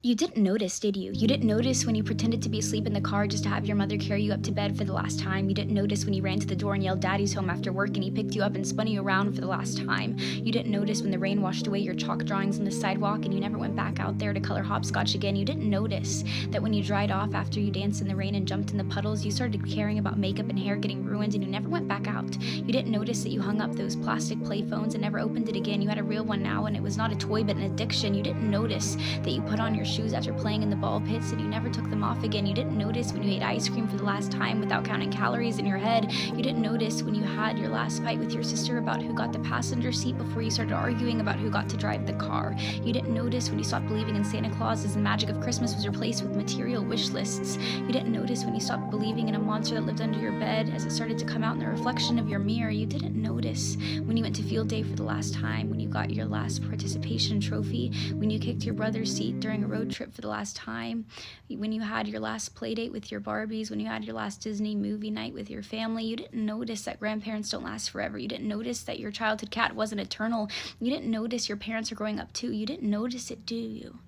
You didn't notice, did you? You didn't notice when you pretended to be asleep in the car just to have your mother carry you up to bed for the last time. You didn't notice when you ran to the door and yelled "Daddy's home" after work and he picked you up and spun you around for the last time. You didn't notice when the rain washed away your chalk drawings on the sidewalk and you never went back out there to color hopscotch again. You didn't notice that when you dried off after you danced in the rain and jumped in the puddles, you started caring about makeup and hair getting ruined and you never went back out. You didn't notice that you hung up those plastic play phones and never opened it again. You had a real one now and it was not a toy but an addiction. You didn't notice that you put on your shoes after playing in the ball pits and you never took them off again. You didn't notice when you ate ice cream for the last time without counting calories in your head. You didn't notice when you had your last fight with your sister about who got the passenger seat before you started arguing about who got to drive the car. You didn't notice when you stopped believing in Santa Claus as the magic of Christmas was replaced with material wish lists. You didn't notice when you stopped believing in a monster that lived under your bed as it started to come out in the reflection of your mirror. You didn't notice when you went to field day for the last time, when you got your last participation trophy, when you kicked your brother's seat during a road trip for the last time, when you had your last play date with your Barbies, when you had your last Disney movie night with your family. You didn't notice that grandparents don't last forever. You didn't notice that your childhood cat wasn't eternal. You didn't notice your parents are growing up too. You didn't notice it, do you?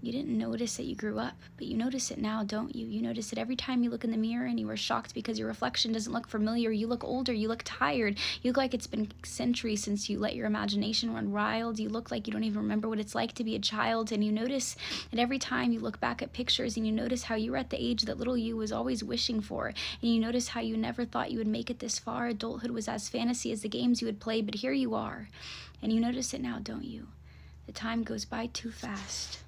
You didn't notice that you grew up, but you notice it now, don't you? You notice it every time you look in the mirror and you are shocked because your reflection doesn't look familiar. You look older, you look tired. You look like it's been centuries since you let your imagination run wild. You look like you don't even remember what it's like to be a child. And you notice that every time you look back at pictures and you notice how you were at the age that little you was always wishing for. And you notice how you never thought you would make it this far. Adulthood was as fantasy as the games you would play, but here you are. And you notice it now, don't you? The time goes by too fast.